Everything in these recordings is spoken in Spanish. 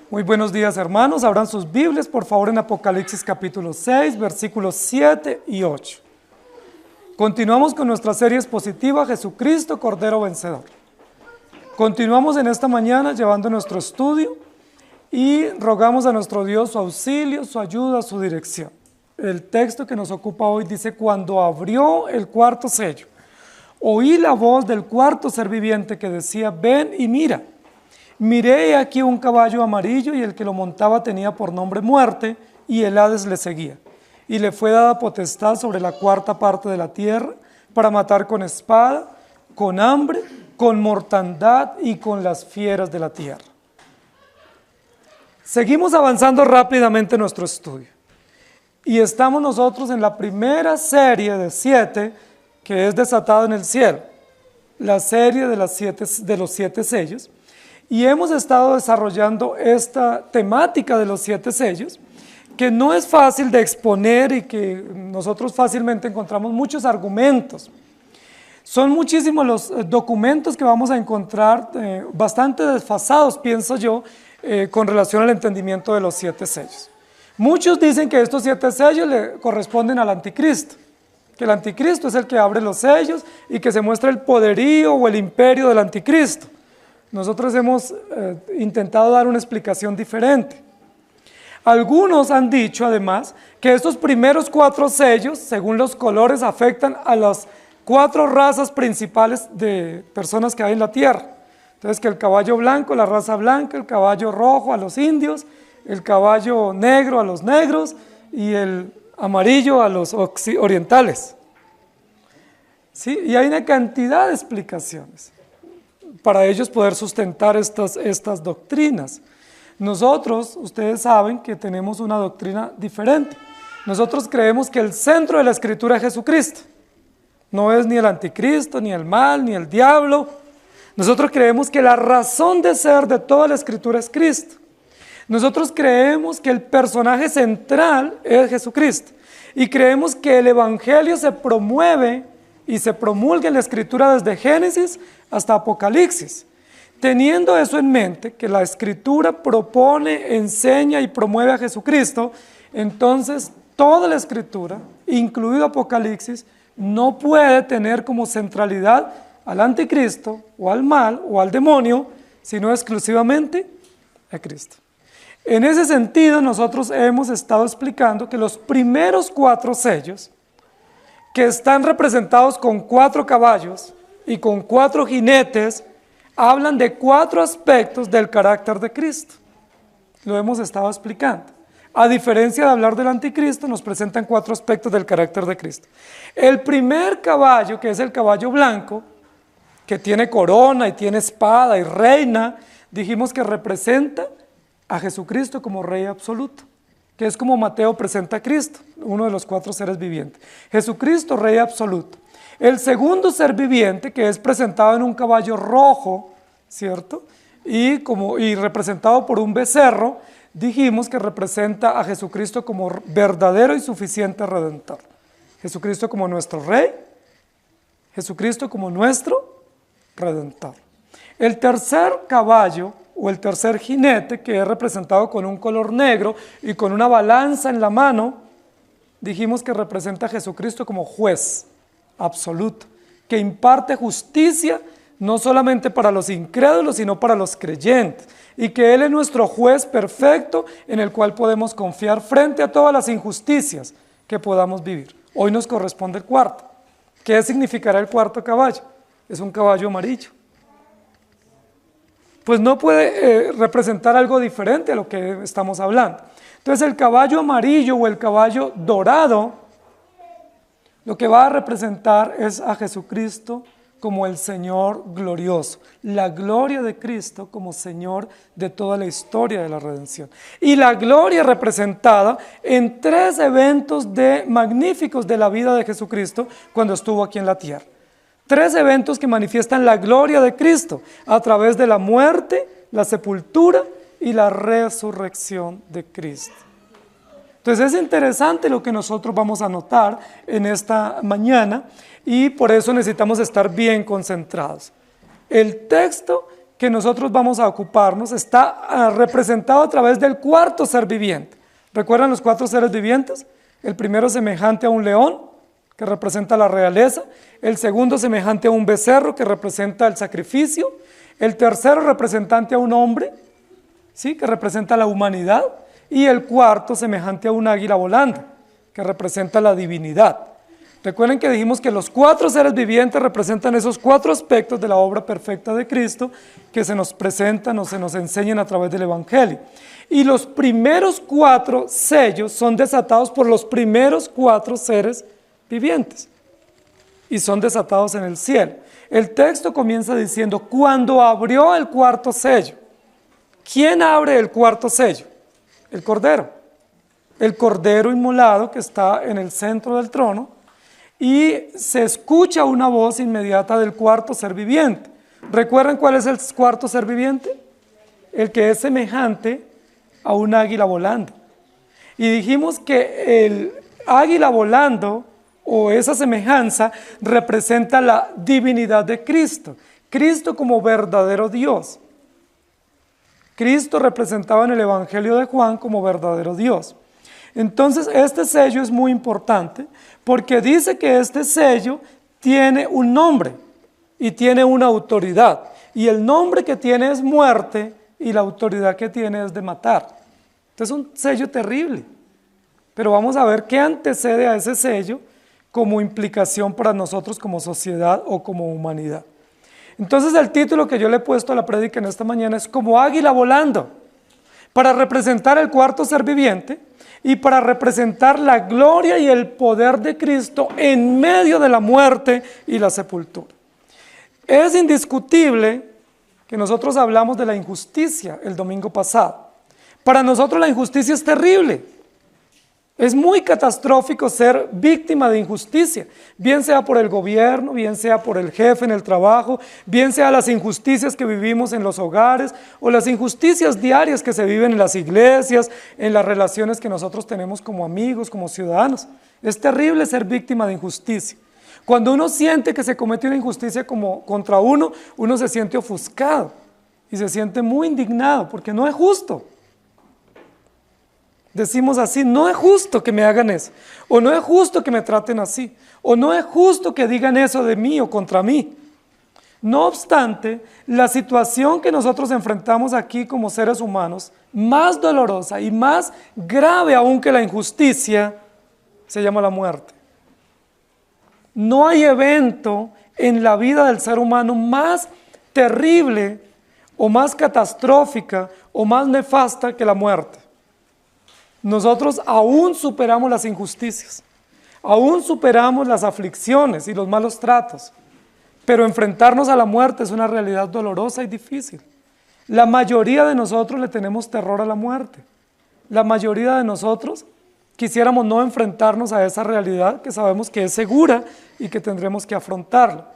Muy buenos días, hermanos. Abran sus Biblias, por favor, en Apocalipsis capítulo 6, versículos 7 y 8. Continuamos con nuestra serie expositiva Jesucristo, Cordero Vencedor. Continuamos en esta mañana llevando nuestro estudio y rogamos a nuestro Dios su auxilio, su ayuda, su dirección. El texto que nos ocupa hoy dice: cuando abrió el cuarto sello, oí la voz del cuarto ser viviente que decía: ven y mira. Miré aquí un caballo amarillo, y el que lo montaba tenía por nombre Muerte, y el Hades le seguía. Y le fue dada potestad sobre la cuarta parte de la tierra, para matar con espada, con hambre, con mortandad y con las fieras de la tierra. Seguimos avanzando rápidamente en nuestro estudio. Y estamos nosotros en la primera serie de 7, que es Desatado en el Cielo. La serie de los 7 sellos. Y hemos estado desarrollando esta temática de los 7 sellos, que no es fácil de exponer y que nosotros fácilmente encontramos muchos argumentos. Son muchísimos los documentos que vamos a encontrar, bastante desfasados, pienso yo, con relación al entendimiento de los 7 sellos. Muchos dicen que estos 7 sellos le corresponden al anticristo, que el anticristo es el que abre los sellos y que se muestra el poderío o el imperio del anticristo. Nosotros hemos intentado dar una explicación diferente. Algunos han dicho además que estos primeros 4 sellos, según los colores, afectan a las 4 razas principales de personas que hay en la tierra. Entonces, que el caballo blanco, la raza blanca, el caballo rojo a los indios, el caballo negro a los negros y el amarillo a los orientales. ¿Sí? Y hay una cantidad de explicaciones para ellos poder sustentar estas doctrinas. Nosotros, ustedes saben que tenemos una doctrina diferente. Nosotros creemos que el centro de la Escritura es Jesucristo. No es ni el anticristo, ni el mal, ni el diablo. Nosotros creemos que la razón de ser de toda la Escritura es Cristo. Nosotros creemos que el personaje central es Jesucristo. Y creemos que el Evangelio se promueve y se promulga en la Escritura desde Génesis hasta Apocalipsis. Teniendo eso en mente, que la Escritura propone, enseña y promueve a Jesucristo, entonces toda la Escritura, incluido Apocalipsis, no puede tener como centralidad al anticristo o al mal o al demonio, sino exclusivamente a Cristo. En ese sentido, nosotros hemos estado explicando que los primeros 4 sellos, que están representados con 4 caballos y con 4 jinetes, hablan de 4 aspectos del carácter de Cristo. Lo hemos estado explicando. A diferencia de hablar del anticristo, nos presentan 4 aspectos del carácter de Cristo. El primer caballo, que es el caballo blanco, que tiene corona y tiene espada y reina, dijimos que representa a Jesucristo como Rey absoluto, que es como Mateo presenta a Cristo, uno de los 4 seres vivientes. Jesucristo, Rey absoluto. El segundo ser viviente, que es presentado en un caballo rojo, ¿cierto? Y representado por un becerro, dijimos que representa a Jesucristo como verdadero y suficiente Redentor. Jesucristo como nuestro Rey, Jesucristo como nuestro Redentor. El tercer caballo, o el tercer jinete, que es representado con un color negro y con una balanza en la mano, dijimos que representa a Jesucristo como juez absoluto, que imparte justicia no solamente para los incrédulos, sino para los creyentes, y que Él es nuestro juez perfecto en el cual podemos confiar frente a todas las injusticias que podamos vivir. Hoy nos corresponde el cuarto. ¿Qué significará el cuarto caballo? Es un caballo amarillo. Pues no puede representar algo diferente a lo que estamos hablando. Entonces, el caballo amarillo o el caballo dorado, lo que va a representar es a Jesucristo como el Señor glorioso, la gloria de Cristo como Señor de toda la historia de la redención. Y la gloria representada en 3 eventos magníficos de la vida de Jesucristo cuando estuvo aquí en la tierra. 3 eventos que manifiestan la gloria de Cristo a través de la muerte, la sepultura y la resurrección de Cristo. Entonces es interesante lo que nosotros vamos a notar en esta mañana y por eso necesitamos estar bien concentrados. El texto que nosotros vamos a ocuparnos está representado a través del cuarto ser viviente. ¿Recuerdan los 4 seres vivientes? El primero semejante a un león, que representa la realeza. El segundo semejante a un becerro, que representa el sacrificio. El tercero representante a un hombre, ¿sí?, que representa la humanidad. Y el cuarto semejante a un águila volando, que representa la divinidad. Recuerden que dijimos que los 4 seres vivientes representan esos 4 aspectos de la obra perfecta de Cristo que se nos presentan o se nos enseñan a través del Evangelio. Y los primeros 4 sellos son desatados por los primeros 4 seres vivientes y son desatados en el cielo. El texto comienza diciendo, cuando abrió el cuarto sello. ¿Quién abre el cuarto sello? El Cordero. El Cordero inmolado que está en el centro del trono. Y se escucha una voz inmediata del cuarto ser viviente. ¿Recuerdan cuál es el cuarto ser viviente? El que es semejante a un águila volando. Y dijimos que el águila volando, o esa semejanza, representa la divinidad de Cristo. Cristo como verdadero Dios. Cristo representaba en el Evangelio de Juan como verdadero Dios. Entonces, este sello es muy importante porque dice que este sello tiene un nombre y tiene una autoridad. Y el nombre que tiene es muerte y la autoridad que tiene es de matar. Entonces, es un sello terrible. Pero vamos a ver qué antecede a ese sello como implicación para nosotros como sociedad o como humanidad. Entonces, el título que yo le he puesto a la prédica en esta mañana es como águila volando, para representar el cuarto ser viviente y para representar la gloria y el poder de Cristo en medio de la muerte y la sepultura. Es indiscutible que nosotros hablamos de la injusticia el domingo pasado. Para nosotros la injusticia es terrible. Es muy catastrófico ser víctima de injusticia, bien sea por el gobierno, bien sea por el jefe en el trabajo, bien sea las injusticias que vivimos en los hogares o las injusticias diarias que se viven en las iglesias, en las relaciones que nosotros tenemos como amigos, como ciudadanos. Es terrible ser víctima de injusticia. Cuando uno siente que se comete una injusticia contra uno, uno se siente ofuscado y se siente muy indignado porque no es justo. Decimos así, no es justo que me hagan eso, o no es justo que me traten así, o no es justo que digan eso de mí o contra mí. No obstante, la situación que nosotros enfrentamos aquí como seres humanos, más dolorosa y más grave aún que la injusticia, se llama la muerte. No hay evento en la vida del ser humano más terrible, o más catastrófica, o más nefasta que la muerte. Nosotros aún superamos las injusticias, aún superamos las aflicciones y los malos tratos, pero enfrentarnos a la muerte es una realidad dolorosa y difícil. La mayoría de nosotros le tenemos terror a la muerte. La mayoría de nosotros quisiéramos no enfrentarnos a esa realidad que sabemos que es segura y que tendremos que afrontarla.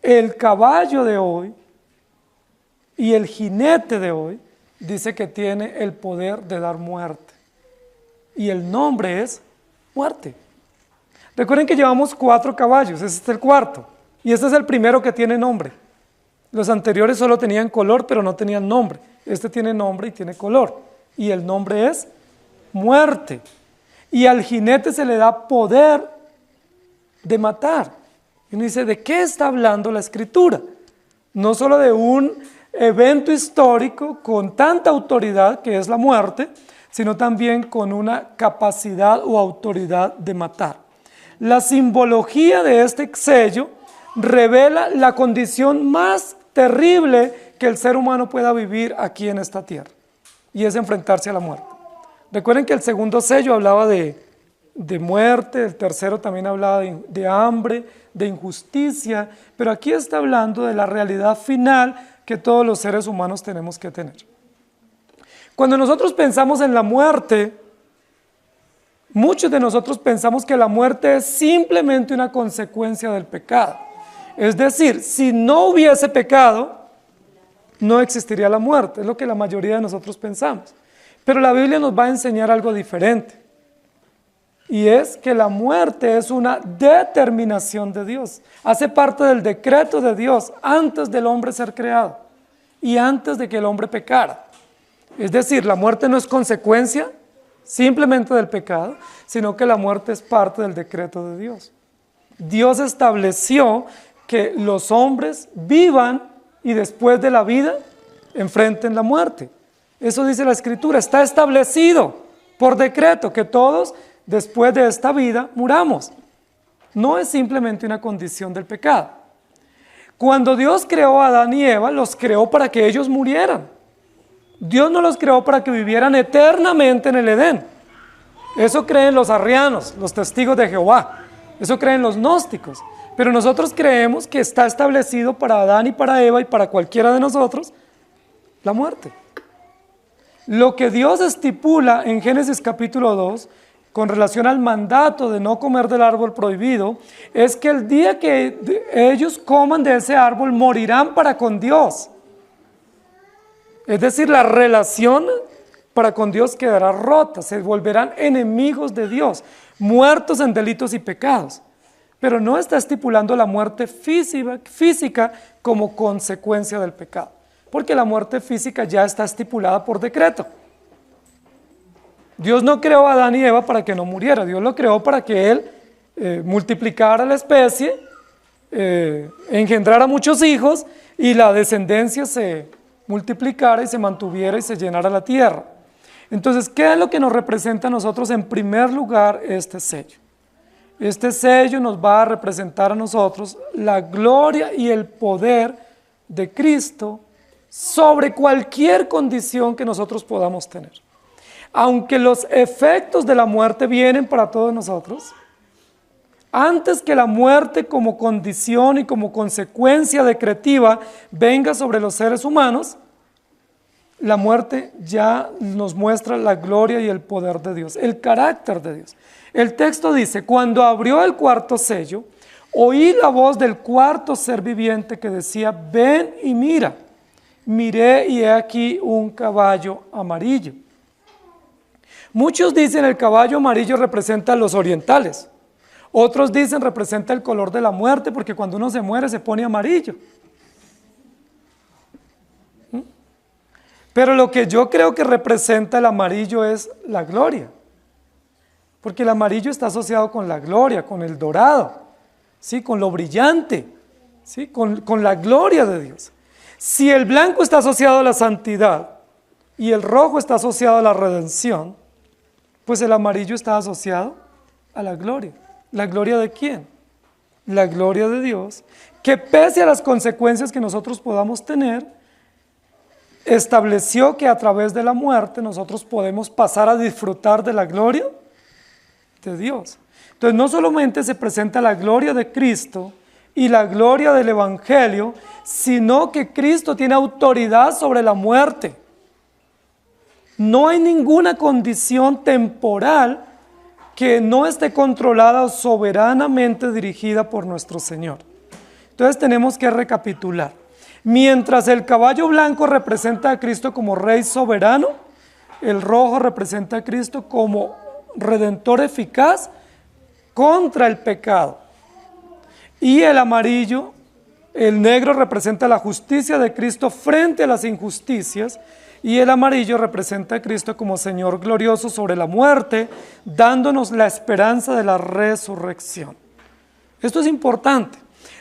El caballo de hoy y el jinete de hoy dice que tiene el poder de dar muerte. Y el nombre es muerte. Recuerden que llevamos 4 caballos, este es el cuarto, y este es el primero que tiene nombre. Los anteriores solo tenían color, pero no tenían nombre. Este tiene nombre y tiene color, y el nombre es muerte. Y al jinete se le da poder de matar. Y uno dice, ¿de qué está hablando la Escritura? No solo de un evento histórico con tanta autoridad que es la muerte, sino también con una capacidad o autoridad de matar. La simbología de este sello revela la condición más terrible que el ser humano pueda vivir aquí en esta tierra, y es enfrentarse a la muerte. Recuerden que el segundo sello hablaba de muerte, el tercero también hablaba de hambre, de injusticia, pero aquí está hablando de la realidad final que todos los seres humanos tenemos que tener. Cuando nosotros pensamos en la muerte, muchos de nosotros pensamos que la muerte es simplemente una consecuencia del pecado. Es decir, si no hubiese pecado, no existiría la muerte, es lo que la mayoría de nosotros pensamos. Pero la Biblia nos va a enseñar algo diferente, y es que la muerte es una determinación de Dios, hace parte del decreto de Dios antes del hombre ser creado. y antes de que el hombre pecara. Es decir, la muerte no es consecuencia simplemente del pecado, sino que la muerte es parte del decreto de Dios. Dios estableció que los hombres vivan y después de la vida enfrenten la muerte. Eso dice la Escritura, está establecido por decreto que todos después de esta vida muramos. No es simplemente una condición del pecado. Cuando Dios creó a Adán y Eva, los creó para que ellos murieran. Dios no los creó para que vivieran eternamente en el Edén. Eso creen los arrianos, los testigos de Jehová. Eso creen los gnósticos. Pero nosotros creemos que está establecido para Adán y para Eva y para cualquiera de nosotros la muerte. Lo que Dios estipula en Génesis capítulo 2 con relación al mandato de no comer del árbol prohibido es que el día que ellos coman de ese árbol morirán para con Dios. Es decir, la relación para con Dios quedará rota, se volverán enemigos de Dios, muertos en delitos y pecados. Pero no está estipulando la muerte física como consecuencia del pecado, porque la muerte física ya está estipulada por decreto. Dios no creó a Adán y Eva para que no muriera, Dios lo creó para que Él multiplicara la especie, engendrara muchos hijos y la descendencia se multiplicara y se mantuviera y se llenara la tierra. Entonces, ¿qué es lo que nos representa a nosotros? En primer lugar, este sello. Este sello nos va a representar a nosotros la gloria y el poder de Cristo sobre cualquier condición que nosotros podamos tener. Aunque los efectos de la muerte vienen para todos nosotros, antes que la muerte como condición y como consecuencia decretiva venga sobre los seres humanos, la muerte ya nos muestra la gloria y el poder de Dios, el carácter de Dios. El texto dice, cuando abrió el cuarto sello, oí la voz del cuarto ser viviente que decía, ven y mira. Miré y he aquí un caballo amarillo. Muchos dicen el caballo amarillo representa a los orientales. Otros dicen representa el color de la muerte porque cuando uno se muere se pone amarillo. Pero lo que yo creo que representa el amarillo es la gloria. Porque el amarillo está asociado con la gloria, con el dorado, ¿sí? Con lo brillante, ¿sí? Con la gloria de Dios. Si el blanco está asociado a la santidad y el rojo está asociado a la redención, pues el amarillo está asociado a la gloria. ¿La gloria de quién? La gloria de Dios, que pese a las consecuencias que nosotros podamos tener, estableció que a través de la muerte nosotros podemos pasar a disfrutar de la gloria de Dios. Entonces no solamente se presenta la gloria de Cristo y la gloria del Evangelio, sino que Cristo tiene autoridad sobre la muerte. No hay ninguna condición temporal que no esté controlada o soberanamente dirigida por nuestro Señor. Entonces tenemos que recapitular. Mientras el caballo blanco representa a Cristo como Rey soberano, el rojo representa a Cristo como Redentor eficaz contra el pecado. Y el amarillo, el negro representa la justicia de Cristo frente a las injusticias, y el amarillo representa a Cristo como Señor glorioso sobre la muerte, dándonos la esperanza de la resurrección. Esto es importante.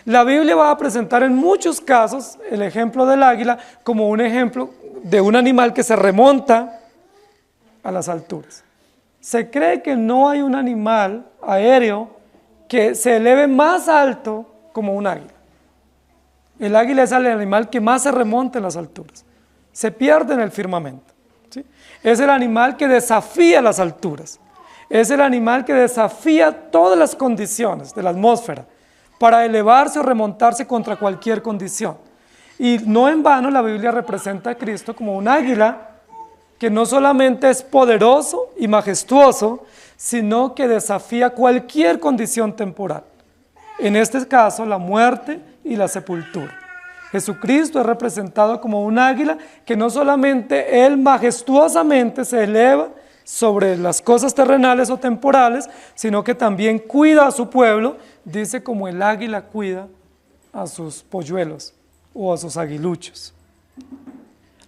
La Biblia va a presentar en muchos casos el ejemplo del águila como un ejemplo de un animal que se remonta a las alturas. Se cree que no hay un animal aéreo que se eleve más alto como un águila. El águila es el animal que más se remonta en las alturas. Se pierde en el firmamento, ¿sí? Es el animal que desafía las alturas. Es el animal que desafía todas las condiciones de la atmósfera para elevarse o remontarse contra cualquier condición. Y no en vano la Biblia representa a Cristo como un águila que no solamente es poderoso y majestuoso, sino que desafía cualquier condición temporal. En este caso, la muerte y la sepultura. Jesucristo es representado como un águila que no solamente Él majestuosamente se eleva sobre las cosas terrenales o temporales, sino que también cuida a su pueblo, dice como el águila cuida a sus polluelos o a sus aguiluchos.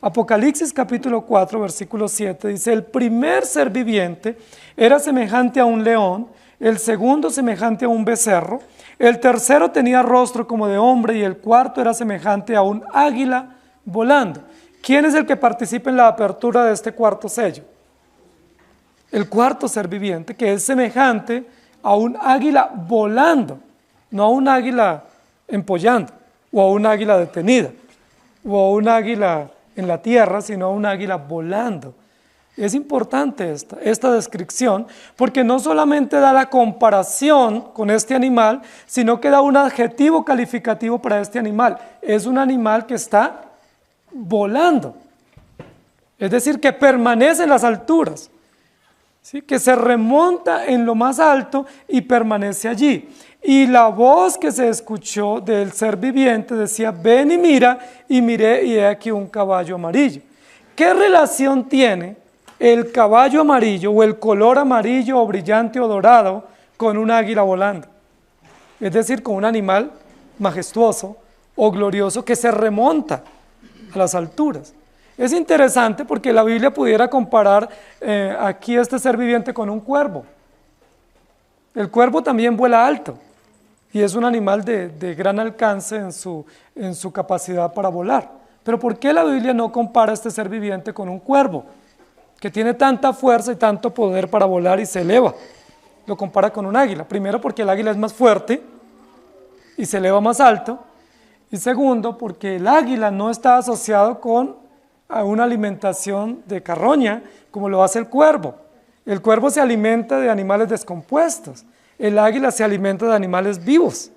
Apocalipsis capítulo 4, versículo 7 dice: el primer ser viviente era semejante a un león, el segundo semejante a un becerro, el tercero tenía rostro como de hombre y el cuarto era semejante a un águila volando. ¿Quién es el que participa en la apertura de este cuarto sello? El cuarto ser viviente, que es semejante a un águila volando, no a un águila empollando, o a un águila detenida, o a un águila en la tierra, sino a un águila volando. Es importante esta descripción, porque no solamente da la comparación con este animal, sino que da un adjetivo calificativo para este animal. Es un animal que está volando, es decir, que permanece en las alturas, ¿sí? Que se remonta en lo más alto y permanece allí. Y la voz que se escuchó del ser viviente decía: ven y mira, y miré y he aquí un caballo amarillo. ¿Qué relación tiene el caballo amarillo o el color amarillo o brillante o dorado con un águila volando? Es decir, con un animal majestuoso o glorioso que se remonta a las alturas. Es interesante porque la Biblia pudiera comparar aquí este ser viviente con un cuervo. El cuervo también vuela alto y es un animal de gran alcance en su capacidad para volar. Pero ¿por qué la Biblia no compara este ser viviente con un cuervo, que tiene tanta fuerza y tanto poder para volar y se eleva? Lo compara con un águila. Primero, porque el águila es más fuerte y se eleva más alto. Y segundo, porque el águila no está asociado con una alimentación de carroña como lo hace el cuervo. El cuervo se alimenta de animales descompuestos. El águila se alimenta de animales vivos.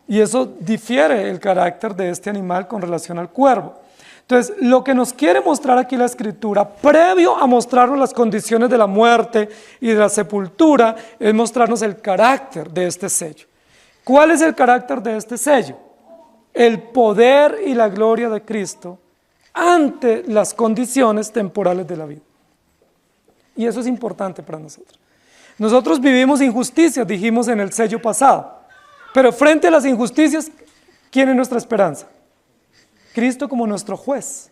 Y eso difiere el carácter de este animal con relación al cuervo. Entonces, lo que nos quiere mostrar aquí la Escritura, previo a mostrarnos las condiciones de la muerte y de la sepultura, es mostrarnos el carácter de este sello. ¿Cuál es el carácter de este sello? El poder y la gloria de Cristo ante las condiciones temporales de la vida. Y eso es importante para nosotros. Nosotros vivimos injusticias, dijimos en el sello pasado, pero frente a las injusticias, ¿quién es nuestra esperanza? Cristo como nuestro juez.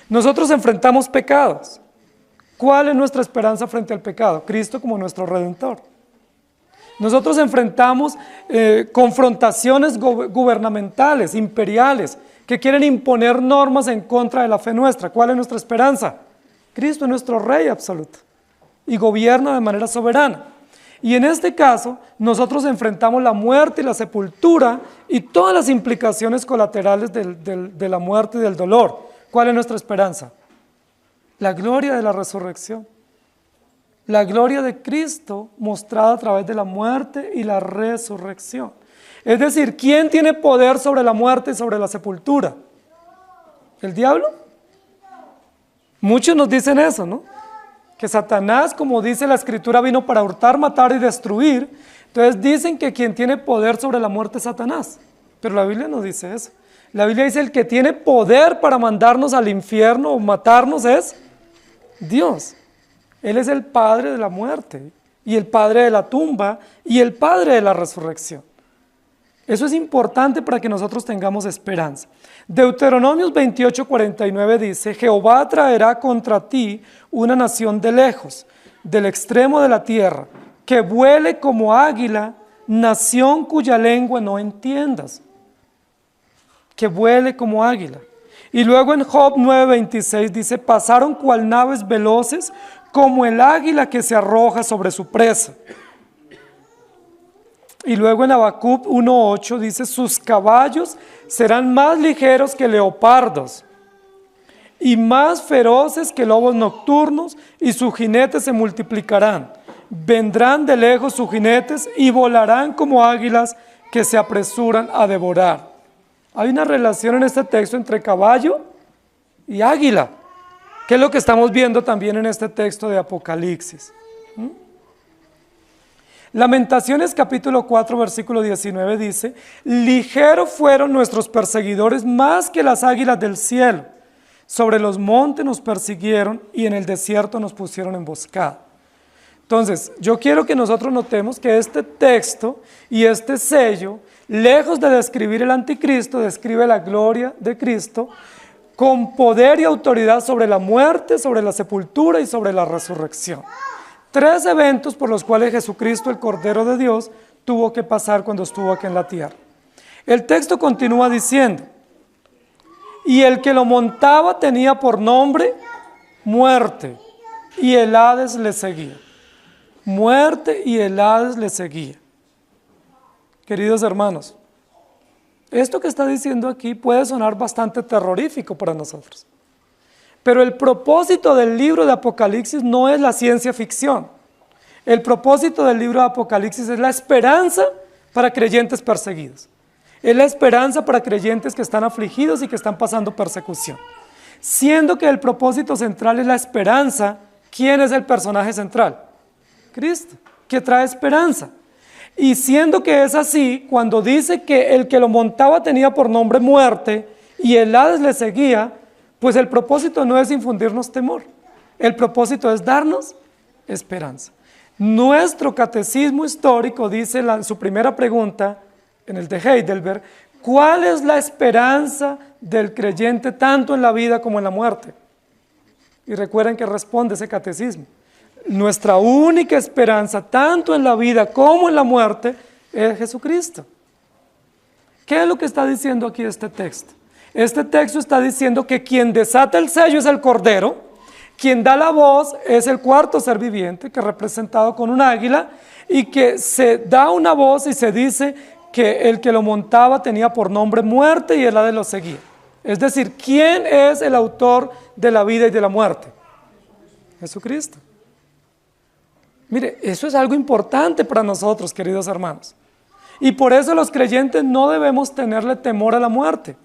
Nosotros enfrentamos pecados. ¿Cuál es nuestra esperanza frente al pecado? Cristo como nuestro Redentor. Nosotros enfrentamos confrontaciones gubernamentales, imperiales, que quieren imponer normas en contra de la fe nuestra. ¿Cuál es nuestra esperanza? Cristo es nuestro Rey absoluto y gobierna de manera soberana. Y en este caso, nosotros enfrentamos la muerte y la sepultura y todas las implicaciones colaterales de la muerte y del dolor. ¿Cuál es nuestra esperanza? La gloria de la resurrección. La gloria de Cristo mostrada a través de la muerte y la resurrección. Es decir, ¿quién tiene poder sobre la muerte y sobre la sepultura? ¿El diablo? Muchos nos dicen eso, ¿no? Que Satanás, como dice la Escritura, vino para hurtar, matar y destruir. Entonces dicen que quien tiene poder sobre la muerte es Satanás. Pero la Biblia no dice eso. La Biblia dice: el que tiene poder para mandarnos al infierno o matarnos es Dios. Él es el Padre de la muerte, y el Padre de la tumba, y el Padre de la resurrección. Eso es importante para que nosotros tengamos esperanza. Deuteronomios 28:49 dice: Jehová traerá contra ti una nación de lejos, del extremo de la tierra, que vuele como águila, nación cuya lengua no entiendas. Que vuele como águila. Y luego en Job 9:26 dice: pasaron cual naves veloces, como el águila que se arroja sobre su presa. Y luego en Habacuc 1:8 dice: sus caballos serán más ligeros que leopardos y más feroces que lobos nocturnos, y sus jinetes se multiplicarán. Vendrán de lejos sus jinetes y volarán como águilas que se apresuran a devorar. Hay una relación en este texto entre caballo y águila, que es lo que estamos viendo también en este texto de Apocalipsis. Lamentaciones capítulo 4 versículo 19 dice: ligeros fueron nuestros perseguidores más que las águilas del cielo. Sobre los montes nos persiguieron y en el desierto nos pusieron emboscada. Entonces, yo quiero que nosotros notemos que este texto y este sello, lejos de describir el anticristo, describe la gloria de Cristo con poder y autoridad sobre la muerte, sobre la sepultura y sobre la resurrección. 3 eventos por los cuales Jesucristo, el Cordero de Dios, tuvo que pasar cuando estuvo aquí en la tierra. El texto continúa diciendo, y el que lo montaba tenía por nombre muerte, y el Hades le seguía. Muerte y el Hades le seguía. Queridos hermanos, esto que está diciendo aquí puede sonar bastante terrorífico para nosotros. Pero el propósito del libro de Apocalipsis no es la ciencia ficción. El propósito del libro de Apocalipsis es la esperanza para creyentes perseguidos. Es la esperanza para creyentes que están afligidos y que están pasando persecución. Siendo que el propósito central es la esperanza, ¿quién es el personaje central? Cristo, que trae esperanza. Y siendo que es así, cuando dice que el que lo montaba tenía por nombre muerte y el Hades le seguía, pues el propósito no es infundirnos temor. El propósito es darnos esperanza. Nuestro catecismo histórico dice en su primera pregunta, en el de Heidelberg, ¿cuál es la esperanza del creyente tanto en la vida como en la muerte? Y recuerden que responde ese catecismo. Nuestra única esperanza, tanto en la vida como en la muerte, es Jesucristo. ¿Qué es lo que está diciendo aquí este texto? Este texto está diciendo que quien desata el sello es el Cordero, quien da la voz es el cuarto ser viviente, que es representado con un águila, y que se da una voz y se dice que el que lo montaba tenía por nombre muerte y el Hades lo seguía. Es decir, ¿quién es el autor de la vida y de la muerte? Jesucristo. Mire, eso es algo importante para nosotros, queridos hermanos. Y por eso los creyentes no debemos tenerle temor a la muerte.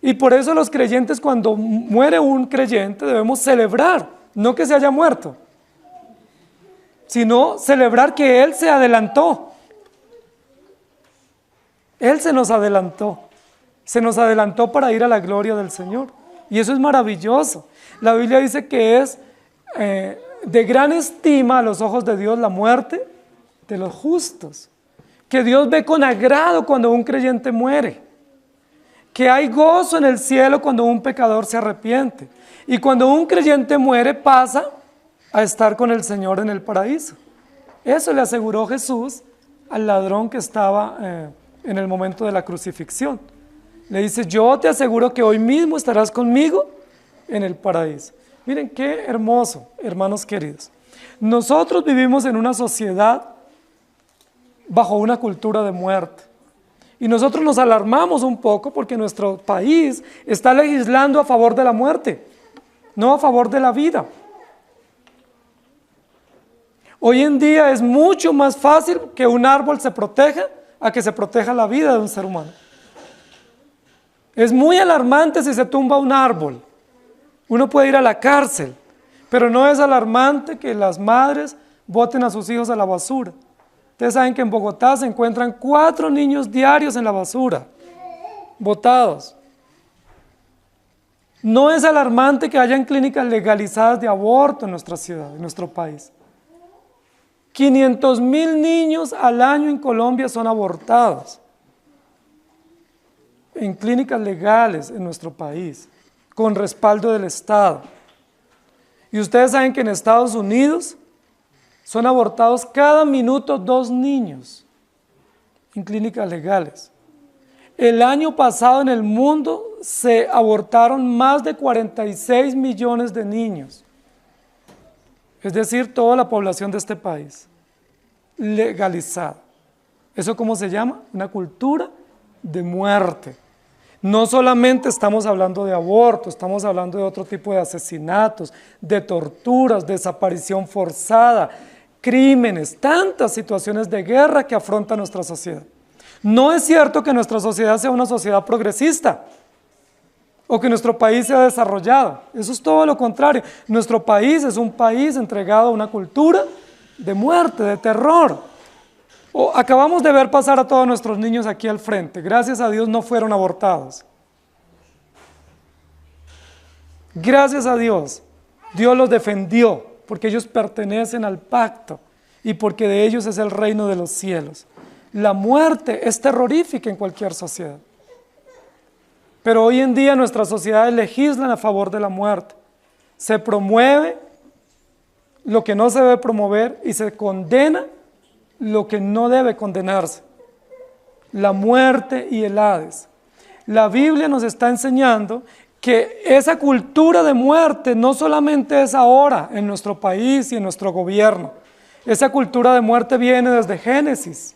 Y por eso los creyentes, cuando muere un creyente, debemos celebrar, no que se haya muerto, sino celebrar que Él se adelantó. Él se nos adelantó para ir a la gloria del Señor. Y eso es maravilloso. La Biblia dice que es de gran estima a los ojos de Dios la muerte de los justos, que Dios ve con agrado cuando un creyente muere, que hay gozo en el cielo cuando un pecador se arrepiente, y cuando un creyente muere pasa a estar con el Señor en el paraíso. Eso le aseguró Jesús al ladrón que estaba en el momento de la crucifixión. Le dice, yo te aseguro que hoy mismo estarás conmigo en el paraíso. Miren qué hermoso, hermanos queridos. Nosotros vivimos en una sociedad bajo una cultura de muerte. Y nosotros nos alarmamos un poco porque nuestro país está legislando a favor de la muerte, no a favor de la vida. Hoy en día es mucho más fácil que un árbol se proteja a que se proteja la vida de un ser humano. Es muy alarmante si se tumba un árbol. Uno puede ir a la cárcel, pero no es alarmante que las madres boten a sus hijos a la basura. Ustedes saben que en Bogotá se encuentran 4 niños diarios en la basura, botados. No es alarmante que hayan clínicas legalizadas de aborto en nuestra ciudad, en nuestro país. 500,000 niños al año en Colombia son abortados en clínicas legales en nuestro país, con respaldo del Estado. Y ustedes saben que en Estados Unidos son abortados cada minuto 2 niños en clínicas legales. El año pasado en el mundo se abortaron más de 46 millones de niños. Es decir, toda la población de este país, legalizada. ¿Eso cómo se llama? Una cultura de muerte. No solamente estamos hablando de aborto, estamos hablando de otro tipo de asesinatos, de torturas, desaparición forzada, crímenes, tantas situaciones de guerra que afronta nuestra sociedad. No es cierto que nuestra sociedad sea una sociedad progresista o que nuestro país sea desarrollado. Eso es todo lo contrario. Nuestro país es un país entregado a una cultura de muerte, de terror. Acabamos de ver pasar a todos nuestros niños aquí al frente. Gracias a Dios no fueron abortados. Gracias a Dios, Dios los defendió, porque ellos pertenecen al pacto y porque de ellos es el reino de los cielos. La muerte es terrorífica en cualquier sociedad. Pero hoy en día nuestras sociedades legislan a favor de la muerte. Se promueve lo que no se debe promover y se condena lo que no debe condenarse. La muerte y el Hades. La Biblia nos está enseñando que esa cultura de muerte no solamente es ahora en nuestro país y en nuestro gobierno. Esa cultura de muerte viene desde Génesis.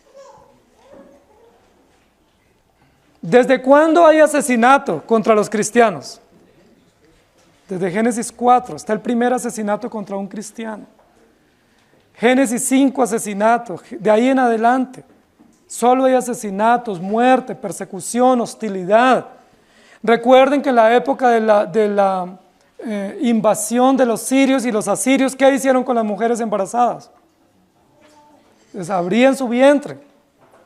¿Desde cuándo hay asesinato contra los cristianos? Desde Génesis 4 está el primer asesinato contra un cristiano. Génesis 5 asesinatos, de ahí en adelante. Solo hay asesinatos, muerte, persecución, hostilidad. Recuerden que en la época de la invasión de los sirios y los asirios, ¿qué hicieron con las mujeres embarazadas? Les abrían su vientre.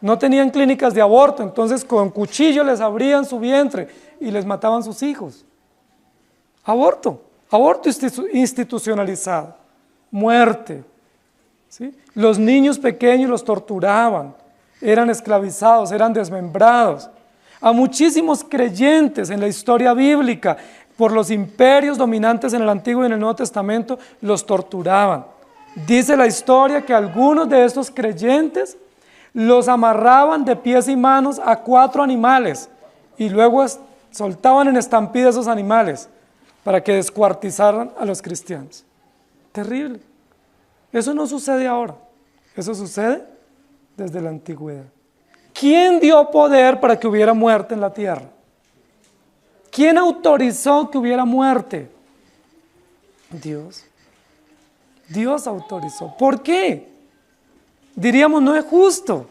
No tenían clínicas de aborto, entonces con cuchillo les abrían su vientre y les mataban sus hijos. Aborto institucionalizado, muerte. ¿Sí? Los niños pequeños los torturaban, eran esclavizados, eran desmembrados. A muchísimos creyentes en la historia bíblica, por los imperios dominantes en el Antiguo y en el Nuevo Testamento, los torturaban. Dice la historia que algunos de estos creyentes los amarraban de pies y manos a 4 animales y luego soltaban en estampida esos animales para que descuartizaran a los cristianos. Terrible. Eso no sucede ahora, eso sucede desde la antigüedad. ¿Quién dio poder para que hubiera muerte en la tierra? ¿Quién autorizó que hubiera muerte? Dios. Dios autorizó. ¿Por qué? Diríamos, no es justo,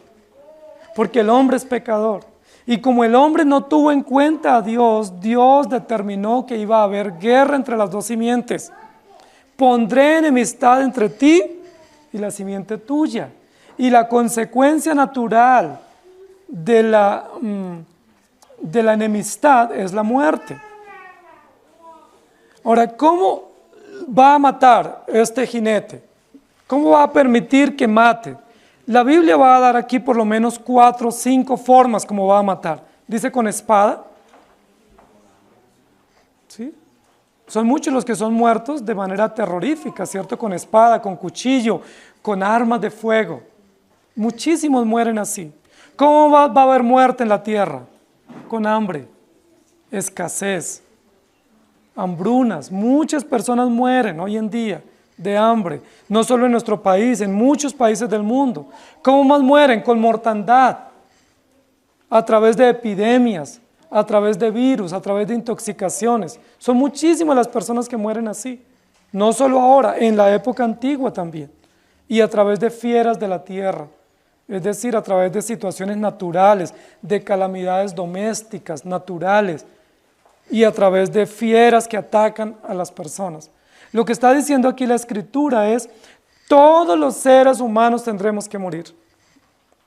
porque el hombre es pecador. Y como el hombre no tuvo en cuenta a Dios, Dios determinó que iba a haber guerra entre las dos simientes. Pondré enemistad entre ti y la simiente tuya. Y la consecuencia natural de la enemistad es la muerte. Ahora, ¿cómo va a matar este jinete? ¿Cómo va a permitir que mate? La Biblia va a dar aquí por lo menos 4 o 5 formas como va a matar. Dice con espada. ¿Sí? Son muchos los que son muertos de manera terrorífica, ¿cierto? Con espada, con cuchillo, con armas de fuego. Muchísimos mueren así. ¿Cómo va a haber muerte en la tierra? Con hambre, escasez, hambrunas. Muchas personas mueren hoy en día de hambre, no solo en nuestro país, en muchos países del mundo. ¿Cómo más mueren? Con mortandad, a través de epidemias, a través de virus, a través de intoxicaciones. Son muchísimas las personas que mueren así, no solo ahora, en la época antigua también, y a través de fieras de la tierra, es decir, a través de situaciones naturales, de calamidades domésticas, naturales, y a través de fieras que atacan a las personas. Lo que está diciendo aquí la Escritura es, todos los seres humanos tendremos que morir.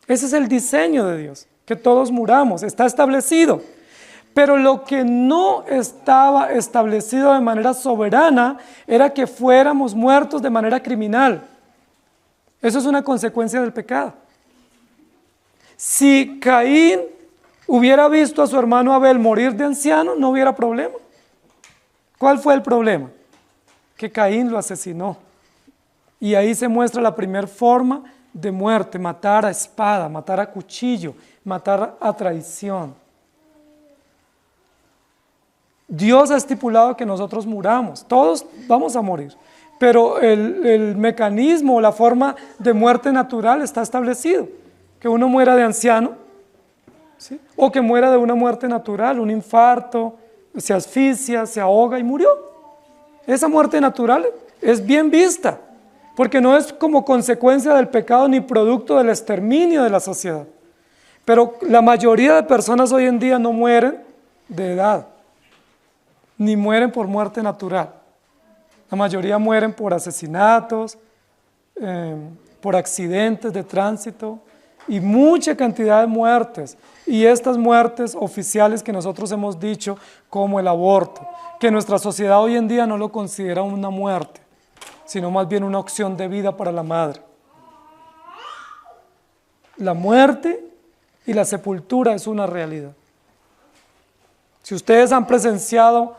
Ese es el diseño de Dios, que todos muramos, está establecido. Pero lo que no estaba establecido de manera soberana era que fuéramos muertos de manera criminal. Eso es una consecuencia del pecado. Si Caín hubiera visto a su hermano Abel morir de anciano, no hubiera problema. ¿Cuál fue el problema? Que Caín lo asesinó. Y ahí se muestra la primera forma de muerte, matar a espada, matar a cuchillo, matar a traición. Dios ha estipulado que nosotros muramos, todos vamos a morir, pero el mecanismo, la forma de muerte natural está establecido, que uno muera de anciano, ¿sí? O que muera de una muerte natural, un infarto, se asfixia, se ahoga y murió. Esa muerte natural es bien vista, porque no es como consecuencia del pecado ni producto del exterminio de la sociedad. Pero la mayoría de personas hoy en día no mueren de edad, ni mueren por muerte natural. La mayoría mueren por asesinatos, por accidentes de tránsito y mucha cantidad de muertes. Y estas muertes oficiales que nosotros hemos dicho, como el aborto, que nuestra sociedad hoy en día no lo considera una muerte, sino más bien una opción de vida para la madre. La muerte y la sepultura es una realidad. Si ustedes han presenciado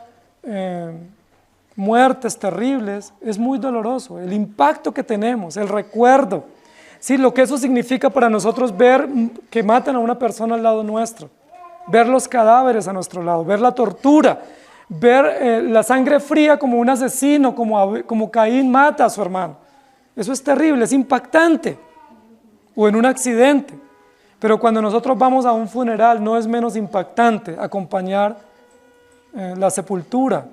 muertes terribles, es muy doloroso. El impacto que tenemos, el recuerdo, sí, lo que eso significa para nosotros ver que matan a una persona al lado nuestro, ver los cadáveres a nuestro lado, ver la tortura, ver la sangre fría como un asesino, como Caín mata a su hermano. Eso es terrible, es impactante. O en un accidente. Pero cuando nosotros vamos a un funeral no es menos impactante acompañar la sepultura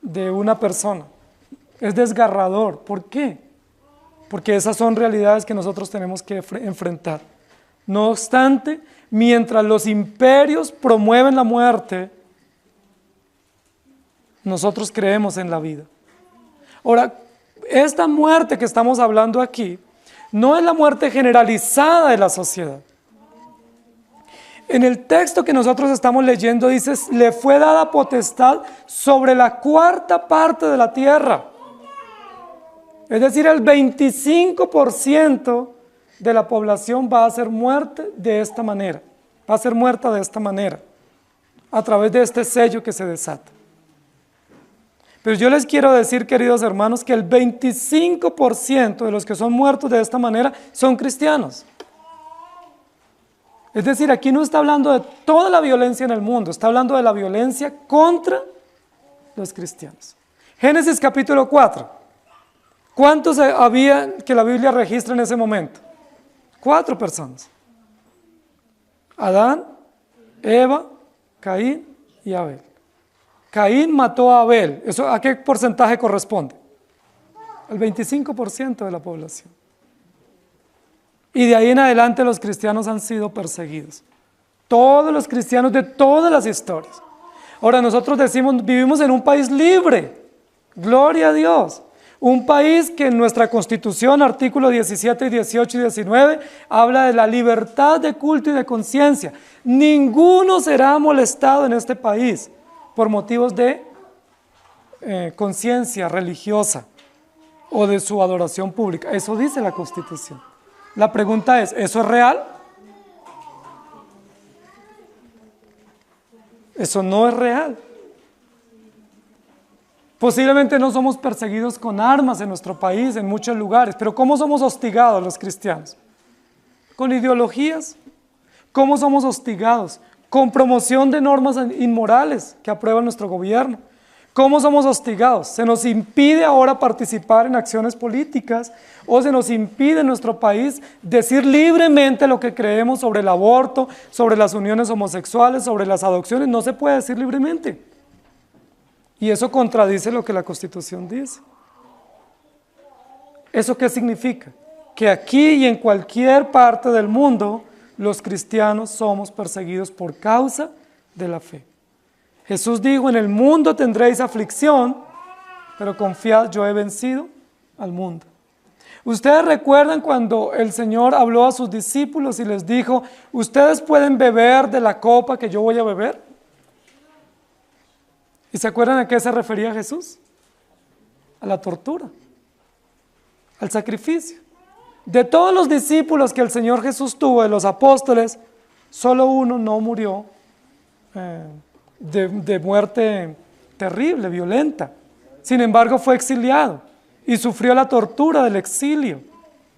de una persona. Es desgarrador. ¿Por qué? Porque esas son realidades que nosotros tenemos que enfrentar. No obstante, mientras los imperios promueven la muerte, nosotros creemos en la vida. Ahora, esta muerte que estamos hablando aquí no es la muerte generalizada de la sociedad. En el texto que nosotros estamos leyendo dice, le fue dada potestad sobre la cuarta parte de la tierra. Es decir, el 25% de la población va a ser muerta de esta manera. Va a ser muerta de esta manera, a través de este sello que se desata. Pero yo les quiero decir, queridos hermanos, que el 25% de los que son muertos de esta manera son cristianos. Es decir, aquí no está hablando de toda la violencia en el mundo, está hablando de la violencia contra los cristianos. Génesis capítulo 4. ¿Cuántos había que la Biblia registra en ese momento? 4 personas. Adán, Eva, Caín y Abel. Caín mató a Abel. ¿Eso a qué porcentaje corresponde? Al 25% de la población. Y de ahí en adelante los cristianos han sido perseguidos. Todos los cristianos de todas las historias. Ahora nosotros decimos, vivimos en un país libre. Gloria a Dios. Un país que en nuestra Constitución, artículos 17, 18 y 19, habla de la libertad de culto y de conciencia. Ninguno será molestado en este país por motivos de conciencia religiosa o de su adoración pública. Eso dice la Constitución. La pregunta es, ¿eso es real? Eso no es real. Posiblemente no somos perseguidos con armas en nuestro país, en muchos lugares, pero ¿cómo somos hostigados los cristianos? Con ideologías. ¿Cómo somos hostigados? Con promoción de normas inmorales que aprueba nuestro gobierno. ¿Cómo somos hostigados? Se nos impide ahora participar en acciones políticas o se nos impide en nuestro país decir libremente lo que creemos sobre el aborto, sobre las uniones homosexuales, sobre las adopciones. No se puede decir libremente. Y eso contradice lo que la Constitución dice. ¿Eso qué significa? Que aquí y en cualquier parte del mundo los cristianos somos perseguidos por causa de la fe. Jesús dijo, en el mundo tendréis aflicción, pero confiad, yo he vencido al mundo. ¿Ustedes recuerdan cuando el Señor habló a sus discípulos y les dijo, ustedes pueden beber de la copa que yo voy a beber? ¿Y se acuerdan a qué se refería Jesús? A la tortura, al sacrificio. De todos los discípulos que el Señor Jesús tuvo, de los apóstoles, solo uno no murió de muerte terrible, violenta. Sin embargo, fue exiliado y sufrió la tortura del exilio.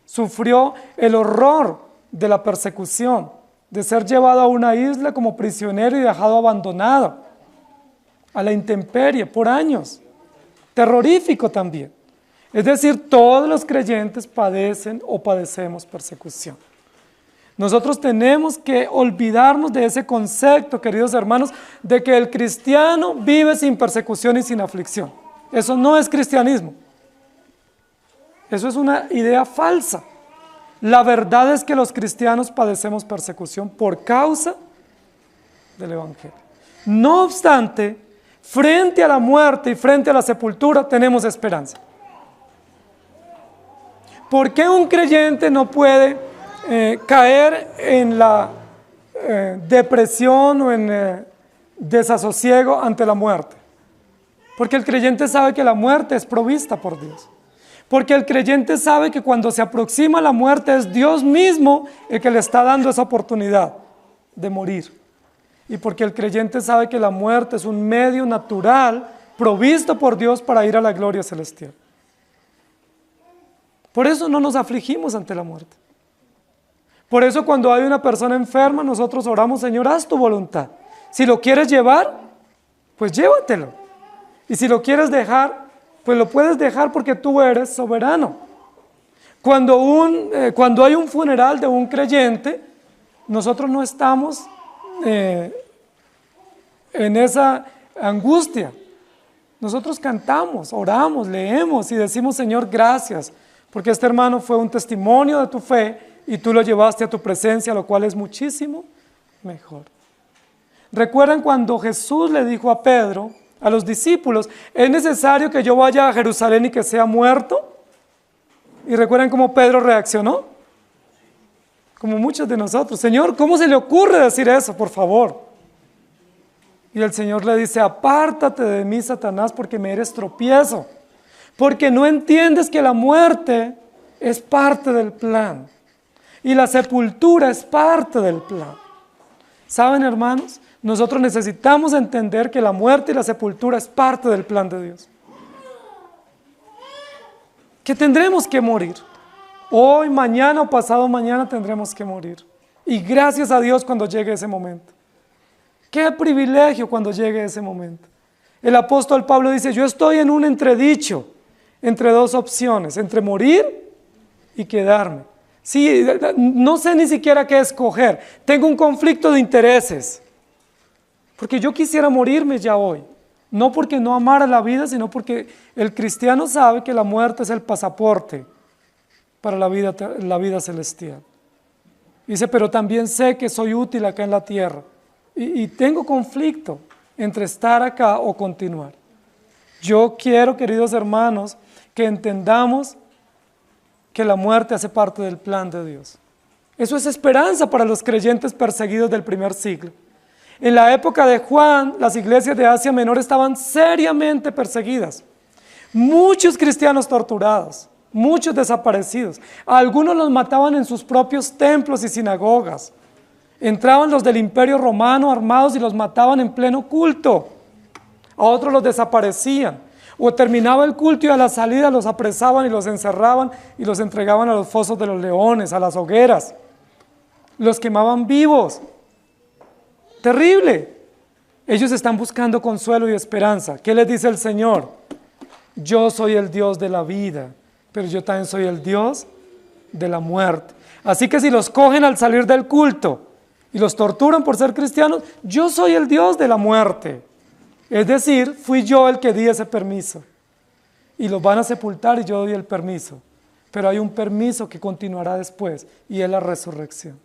Sufrió el horror de la persecución, de ser llevado a una isla como prisionero y dejado abandonado a la intemperie por años. Terrorífico también. Es decir, todos los creyentes padecen o padecemos persecución. Nosotros tenemos que olvidarnos de ese concepto, queridos hermanos, de que el cristiano vive sin persecución y sin aflicción. Eso no es cristianismo. Eso es una idea falsa. La verdad es que los cristianos padecemos persecución por causa del Evangelio. No obstante, frente a la muerte y frente a la sepultura tenemos esperanza. ¿Por qué un creyente no puede caer en la depresión o en desasosiego ante la muerte? Porque el creyente sabe que la muerte es provista por Dios. Porque el creyente sabe que cuando se aproxima la muerte es Dios mismo el que le está dando esa oportunidad de morir. Y porque el creyente sabe que la muerte es un medio natural provisto por Dios para ir a la gloria celestial. Por eso no nos afligimos ante la muerte. Por eso cuando hay una persona enferma, nosotros oramos: Señor, haz tu voluntad. Si lo quieres llevar, pues llévatelo. Y si lo quieres dejar, pues lo puedes dejar porque tú eres soberano. Cuando hay un funeral de un creyente, nosotros no estamos en esa angustia. Nosotros cantamos, oramos, leemos y decimos: Señor, gracias, porque este hermano fue un testimonio de tu fe y tú lo llevaste a tu presencia, lo cual es muchísimo mejor. ¿Recuerdan cuando Jesús le dijo a Pedro, a los discípulos: ¿es necesario que yo vaya a Jerusalén y que sea muerto? ¿Y recuerdan cómo Pedro reaccionó? Como muchos de nosotros: Señor, ¿cómo se le ocurre decir eso, por favor? Y el Señor le dice: apártate de mí, Satanás, porque me eres tropiezo, porque no entiendes que la muerte es parte del plan y la sepultura es parte del plan. ¿Saben, hermanos? Nosotros necesitamos entender que la muerte y la sepultura es parte del plan de Dios. Que tendremos que morir. Hoy, mañana o pasado mañana tendremos que morir. Y gracias a Dios cuando llegue ese momento. Qué privilegio cuando llegue ese momento. El apóstol Pablo dice: yo estoy en un entredicho entre dos opciones, entre morir y quedarme. Sí, no sé ni siquiera qué escoger. Tengo un conflicto de intereses. Porque yo quisiera morirme ya hoy. No porque no amara la vida, sino porque el cristiano sabe que la muerte es el pasaporte para la vida celestial. Dice: pero también sé que soy útil acá en la tierra. Y tengo conflicto entre estar acá o continuar. Yo quiero, queridos hermanos, que entendamos que la muerte hace parte del plan de Dios. Eso es esperanza para los creyentes perseguidos del primer siglo. En la época de Juan, las iglesias de Asia Menor estaban seriamente perseguidas. Muchos cristianos torturados, muchos desaparecidos. A algunos los mataban en sus propios templos y sinagogas. Entraban los del Imperio Romano armados y los mataban en pleno culto. A otros los desaparecían. O terminaba el culto y a la salida los apresaban y los encerraban y los entregaban a los fosos de los leones, a las hogueras. Los quemaban vivos. Terrible. Ellos están buscando consuelo y esperanza. ¿Qué les dice el Señor? Yo soy el Dios de la vida, pero yo también soy el Dios de la muerte. Así que si los cogen al salir del culto y los torturan por ser cristianos, yo soy el Dios de la muerte. Es decir, fui yo el que di ese permiso. Y los van a sepultar y yo doy el permiso. Pero hay un permiso que continuará después y es la resurrección.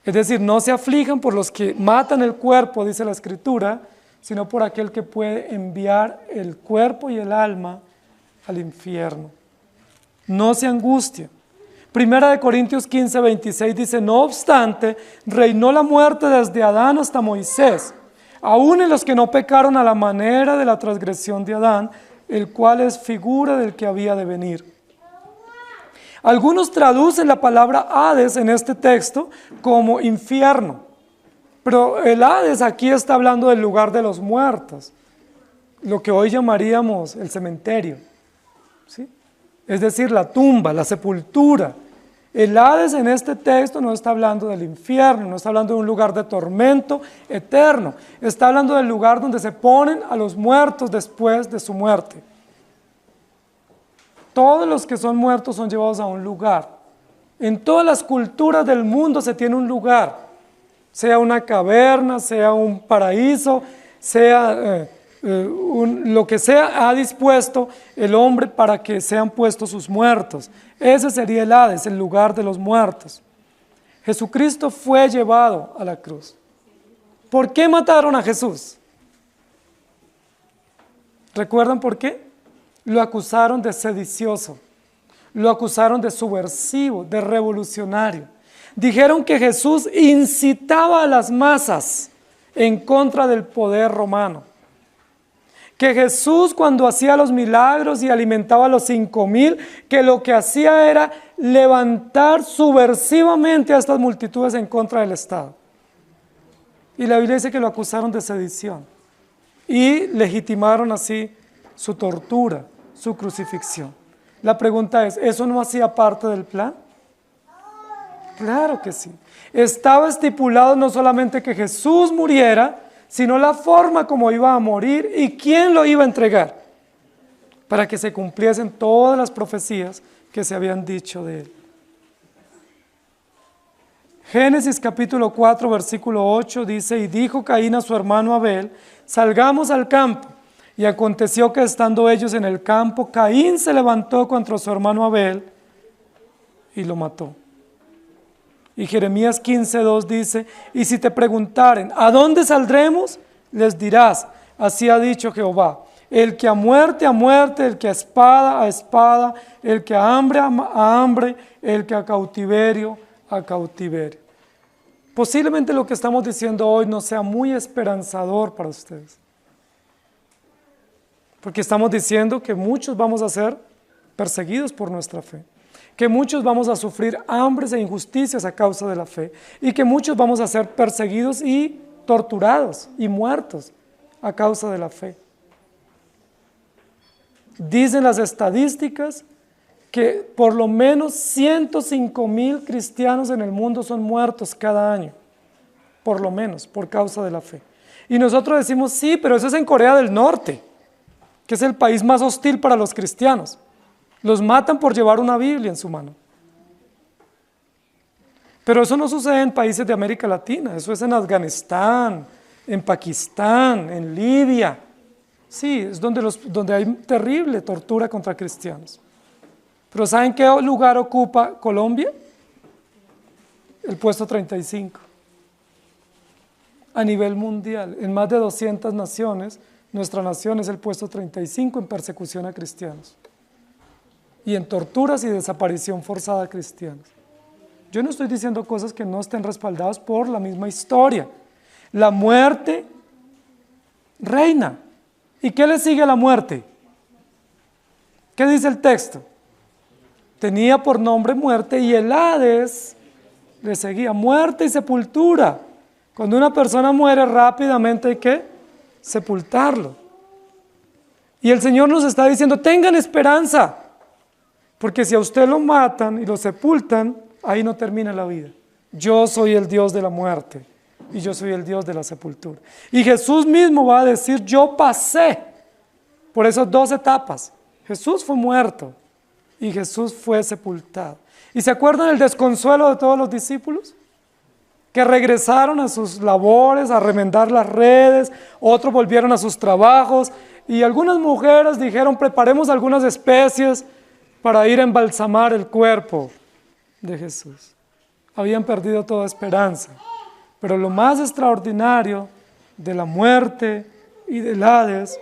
Es decir, no se aflijan por los que matan el cuerpo, dice la Escritura, sino por aquel que puede enviar el cuerpo y el alma al infierno. No se angustien. Primera de Corintios 15, 26 dice: no obstante, reinó la muerte desde Adán hasta Moisés, aún en los que no pecaron a la manera de la transgresión de Adán, el cual es figura del que había de venir. Algunos traducen la palabra Hades en este texto como infierno, pero el Hades aquí está hablando del lugar de los muertos, lo que hoy llamaríamos el cementerio, ¿sí? Es decir, la tumba, la sepultura. El Hades en este texto no está hablando del infierno, no está hablando de un lugar de tormento eterno, está hablando del lugar donde se ponen a los muertos después de su muerte. Todos los que son muertos son llevados a un lugar. En todas las culturas del mundo se tiene un lugar, sea una caverna, sea un paraíso, sea lo que sea, ha dispuesto el hombre para que sean puestos sus muertos. Ese sería el Hades, el lugar de los muertos. Jesucristo fue llevado a la cruz. ¿Por qué mataron a Jesús? ¿Recuerdan por qué? Lo acusaron de sedicioso, lo acusaron de subversivo, de revolucionario. Dijeron que Jesús incitaba a las masas en contra del poder romano. Que Jesús, cuando hacía los milagros y alimentaba a los 5,000, que lo que hacía era levantar subversivamente a estas multitudes en contra del Estado. Y la Biblia dice que lo acusaron de sedición y legitimaron así su tortura, su crucifixión. La pregunta es, ¿eso no hacía parte del plan? Claro que sí. Estaba estipulado no solamente que Jesús muriera, sino la forma como iba a morir y quién lo iba a entregar, para que se cumpliesen todas las profecías que se habían dicho de él. Génesis capítulo 4, versículo 8 dice, y dijo Caín a su hermano Abel, salgamos al campo. Y aconteció que estando ellos en el campo, Caín se levantó contra su hermano Abel y lo mató. Y Jeremías 15:2 dice, y si te preguntaren, ¿a dónde saldremos? Les dirás, así ha dicho Jehová, el que a muerte, el que a espada, el que a hambre, el que a cautiverio. Posiblemente lo que estamos diciendo hoy no sea muy esperanzador para ustedes. Porque estamos diciendo que muchos vamos a ser perseguidos por nuestra fe, que muchos vamos a sufrir hambres e injusticias a causa de la fe, y que muchos vamos a ser perseguidos y torturados y muertos a causa de la fe. Dicen las estadísticas que por lo menos 105,000 cristianos en el mundo son muertos cada año, por lo menos, por causa de la fe. Y nosotros decimos, sí, pero eso es en Corea del Norte, que es el país más hostil para los cristianos. Los matan por llevar una Biblia en su mano. Pero eso no sucede en países de América Latina, eso es en Afganistán, en Pakistán, en Libia. Sí, es donde hay terrible tortura contra cristianos. Pero ¿saben qué lugar ocupa Colombia? El puesto 35. A nivel mundial, en más de 200 naciones, nuestra nación es el puesto 35 en persecución a cristianos. Y en torturas y desaparición forzada a cristianos. Yo no estoy diciendo cosas que no estén respaldadas por la misma historia. La muerte reina. ¿Y qué le sigue a la muerte? ¿Qué dice el texto? Tenía por nombre muerte y el Hades le seguía. Muerte y sepultura. Cuando una persona muere rápidamente hay que sepultarlo. Y el Señor nos está diciendo, tengan esperanza. Porque si a usted lo matan y lo sepultan, ahí no termina la vida. Yo soy el Dios de la muerte y yo soy el Dios de la sepultura. Y Jesús mismo va a decir, yo pasé por esas 2 etapas. Jesús fue muerto y Jesús fue sepultado. ¿Y se acuerdan el desconsuelo de todos los discípulos? Que regresaron a sus labores, a remendar las redes, otros volvieron a sus trabajos y algunas mujeres dijeron, preparemos algunas especies para ir a embalsamar el cuerpo de Jesús. Habían perdido toda esperanza. Pero lo más extraordinario de la muerte y del Hades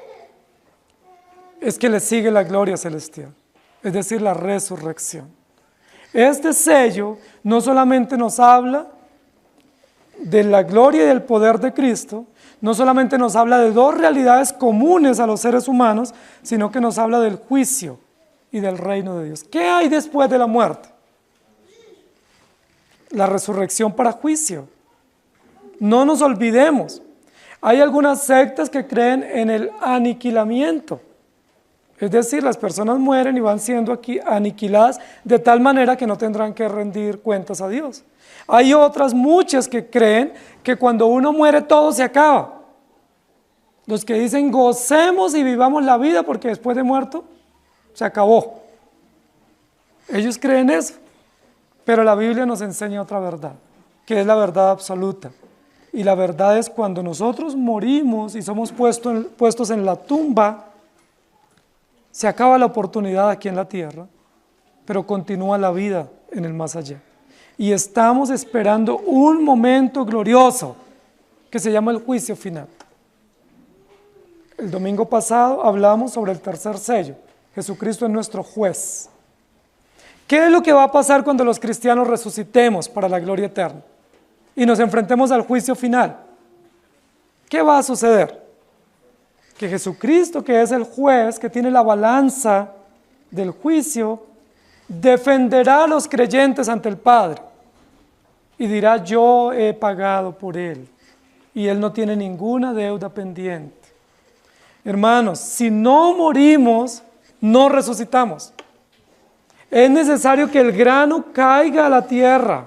es que le sigue la gloria celestial, es decir, la resurrección. Este sello no solamente nos habla de la gloria y del poder de Cristo, no solamente nos habla de 2 realidades comunes a los seres humanos, sino que nos habla del juicio y del reino de Dios. ¿Qué hay después de la muerte? La resurrección para juicio. No nos olvidemos, hay algunas sectas que creen en el aniquilamiento. Es decir, las personas mueren y van siendo aquí aniquiladas de tal manera que no tendrán que rendir cuentas a Dios. Hay otras muchas que creen que cuando uno muere todo se acaba. Los que dicen gocemos y vivamos la vida porque después de muerto se acabó. Ellos creen eso, pero la Biblia nos enseña otra verdad, que es la verdad absoluta. Y la verdad es cuando nosotros morimos y somos puestos en la tumba, se acaba la oportunidad aquí en la tierra, pero continúa la vida en el más allá. Y estamos esperando un momento glorioso que se llama el juicio final. El domingo pasado hablamos sobre el tercer sello. Jesucristo es nuestro juez. ¿Qué es lo que va a pasar cuando los cristianos resucitemos para la gloria eterna y nos enfrentemos al juicio final? ¿Qué va a suceder? que Jesucristo, que es el juez, que tiene la balanza del juicio, defenderá a los creyentes ante el Padre y dirá: yo he pagado por él y él no tiene ninguna deuda pendiente. Hermanos, si no morimos, no resucitamos. Es necesario que el grano caiga a la tierra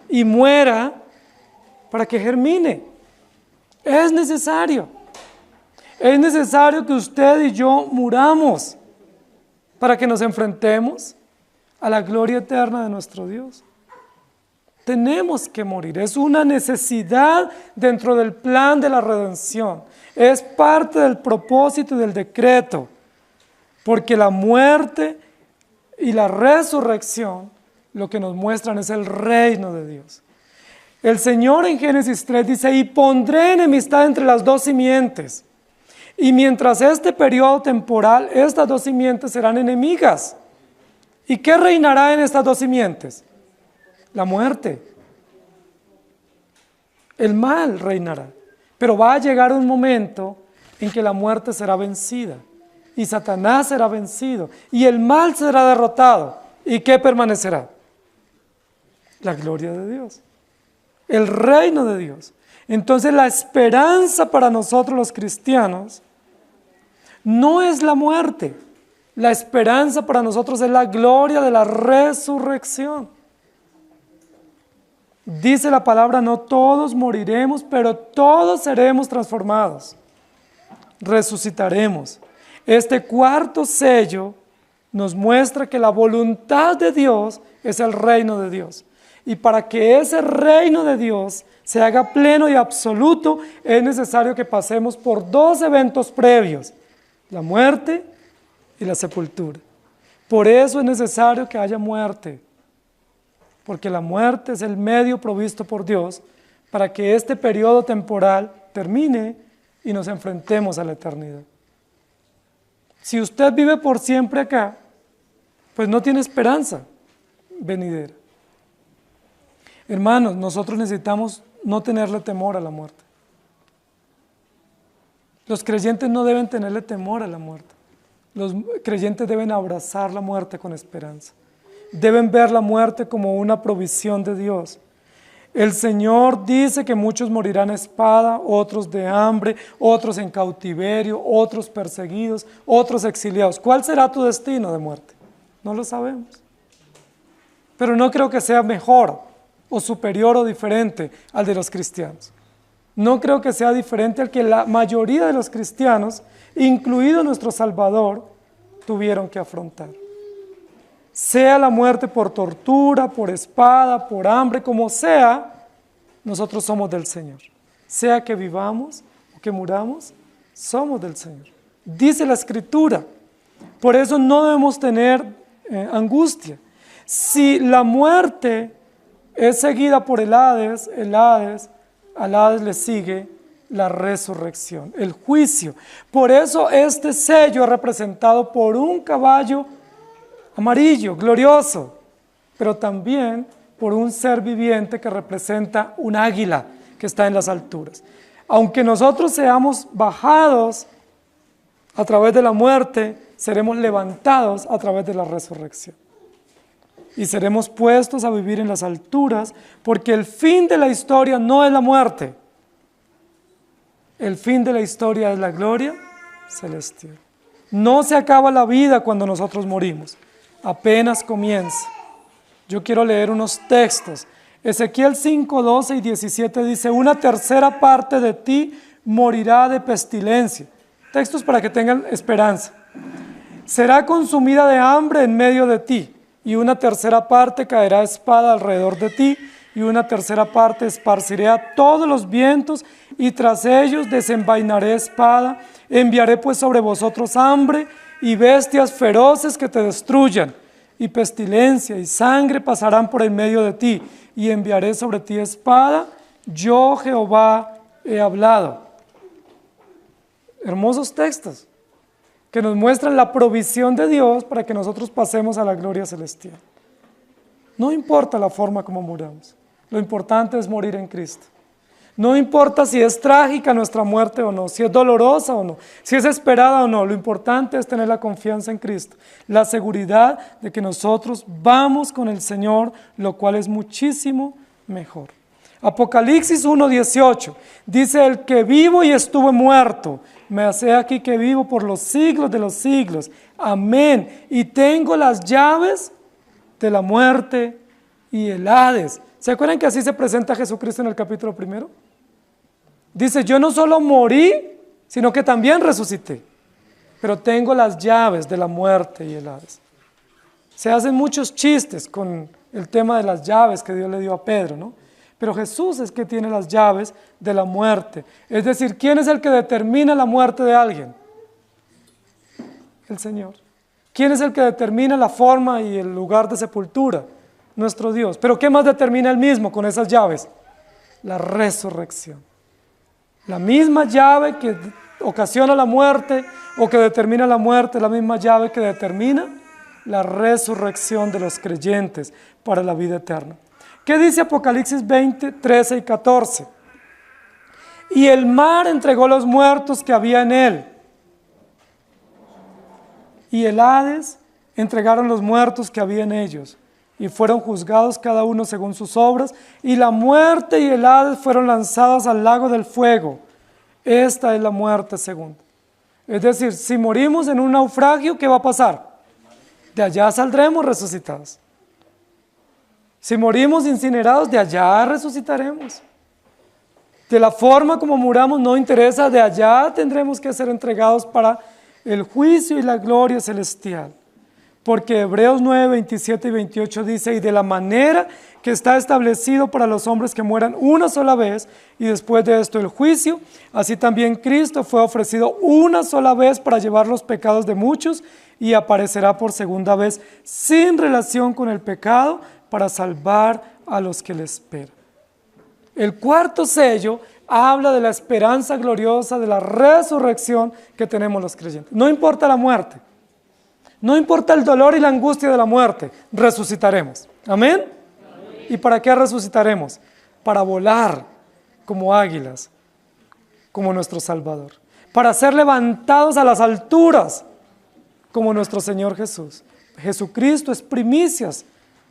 y muera para que germine. Es necesario. Es necesario que usted y yo muramos para que nos enfrentemos a la gloria eterna de nuestro Dios. Tenemos que morir. Es una necesidad dentro del plan de la redención. Es parte del propósito y del decreto. Porque la muerte y la resurrección lo que nos muestran es el reino de Dios. El Señor en Génesis 3 dice: y pondré enemistad entre las dos simientes. Y mientras este periodo temporal, estas dos simientes serán enemigas. ¿Y qué reinará en estas dos simientes? La muerte. El mal reinará. Pero va a llegar un momento en que la muerte será vencida. Y Satanás será vencido. Y el mal será derrotado. ¿Y qué permanecerá? La gloria de Dios. El reino de Dios. Entonces la esperanza para nosotros los cristianos no es la muerte. La esperanza para nosotros es la gloria de la resurrección. Dice la palabra: no todos moriremos, pero todos seremos transformados. Resucitaremos. Este cuarto sello nos muestra que la voluntad de Dios es el reino de Dios. Y para que ese reino de Dios se haga pleno y absoluto, es necesario que pasemos por dos eventos previos: la muerte y la sepultura. Por eso es necesario que haya muerte, porque la muerte es el medio provisto por Dios para que este periodo temporal termine y nos enfrentemos a la eternidad. Si usted vive por siempre acá, pues no tiene esperanza venidera. Hermanos, nosotros necesitamos no tenerle temor a la muerte. Los creyentes no deben tenerle temor a la muerte. Los creyentes deben abrazar la muerte con esperanza. Deben ver la muerte como una provisión de Dios. El Señor dice que muchos morirán a espada, otros de hambre, otros en cautiverio, otros perseguidos, otros exiliados. ¿Cuál será tu destino de muerte? No lo sabemos. Pero no creo que sea mejor o superior o diferente al de los cristianos. No creo que sea diferente al que la mayoría de los cristianos, incluido nuestro Salvador, tuvieron que afrontar. Sea la muerte por tortura, por espada, por hambre, como sea, nosotros somos del Señor. Sea que vivamos o que muramos, somos del Señor. Dice la Escritura. Por eso no debemos tener angustia. Si la muerte es seguida por el Hades, al Hades le sigue la resurrección, el juicio. Por eso este sello es representado por un caballo amarillo, glorioso, pero también por un ser viviente que representa un águila que está en las alturas. Aunque nosotros seamos bajados a través de la muerte, seremos levantados a través de la resurrección. Y seremos puestos a vivir en las alturas, porque el fin de la historia no es la muerte. El fin de la historia es la gloria celestial. No se acaba la vida cuando nosotros morimos, apenas comienza. Yo quiero leer unos textos. Ezequiel 5, 12 y 17 dice: una tercera parte de ti morirá de pestilencia. Textos para que tengan esperanza. Será consumida de hambre en medio de ti, y una tercera parte caerá espada alrededor de ti, y una tercera parte esparciré a todos los vientos, y tras ellos desenvainaré espada. Enviaré pues sobre vosotros hambre y bestias feroces que te destruyan, y pestilencia y sangre pasarán por en medio de ti, y enviaré sobre ti espada. Yo Jehová he hablado. Hermosos textos que nos muestran la provisión de Dios para que nosotros pasemos a la gloria celestial. No importa la forma como muramos, lo importante es morir en Cristo. No importa si es trágica nuestra muerte o no, si es dolorosa o no, si es esperada o no, lo importante es tener la confianza en Cristo, la seguridad de que nosotros vamos con el Señor, lo cual es muchísimo mejor. Apocalipsis 1:18 dice: el que vivo y estuve muerto, me hace aquí que vivo por los siglos de los siglos. Amén. Y tengo las llaves de la muerte y el Hades. ¿Se acuerdan que así se presenta Jesucristo en el capítulo 1? Dice: yo no solo morí, sino que también resucité, pero tengo las llaves de la muerte y el Hades. Se hacen muchos chistes con el tema de las llaves que Dios le dio a Pedro, ¿no? Pero Jesús es que tiene las llaves de la muerte. Es decir, ¿quién es el que determina la muerte de alguien? El Señor. ¿Quién es el que determina la forma y el lugar de sepultura? Nuestro Dios. ¿Pero qué más determina Él mismo con esas llaves? La resurrección. La misma llave que ocasiona la muerte o que determina la muerte, la misma llave que determina la resurrección de los creyentes para la vida eterna. ¿Qué dice Apocalipsis 20, 13 y 14? Y el mar entregó los muertos que había en él, y el Hades entregaron los muertos que había en ellos, y fueron juzgados cada uno según sus obras, y la muerte y el Hades fueron lanzados al lago del fuego. Esta es la muerte segunda. Es decir, si morimos en un naufragio, ¿qué va a pasar? De allá saldremos resucitados. Si morimos incinerados, de allá resucitaremos. De la forma como muramos no interesa, de allá tendremos que ser entregados para el juicio y la gloria celestial. Porque Hebreos 9, 27 y 28 dice: y de la manera que está establecido para los hombres que mueran una sola vez, y después de esto el juicio, así también Cristo fue ofrecido una sola vez para llevar los pecados de muchos, y aparecerá por segunda vez sin relación con el pecado, para salvar a los que le esperan. El cuarto sello habla de la esperanza gloriosa de la resurrección que tenemos los creyentes. No importa la muerte, no importa el dolor y la angustia de la muerte, resucitaremos. ¿Amén? Amén. ¿Y para qué resucitaremos? Para volar como águilas, como nuestro Salvador. Para ser levantados a las alturas, como nuestro Señor Jesús. Jesucristo es primicias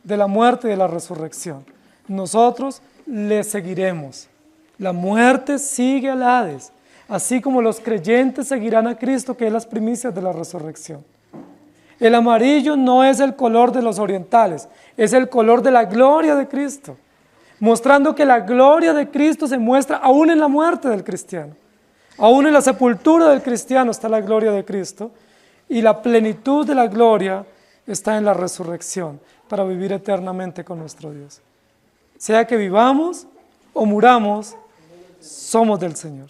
de la muerte y de la resurrección. Nosotros le seguiremos. La muerte sigue al Hades, así como los creyentes seguirán a Cristo, que es las primicias de la resurrección. El amarillo no es el color de los orientales, es el color de la gloria de Cristo, mostrando que la gloria de Cristo se muestra aún en la muerte del cristiano. Aún en la sepultura del cristiano está la gloria de Cristo, y la plenitud de la gloria está en la resurrección, para vivir eternamente con nuestro Dios. Sea que vivamos o muramos, somos del Señor.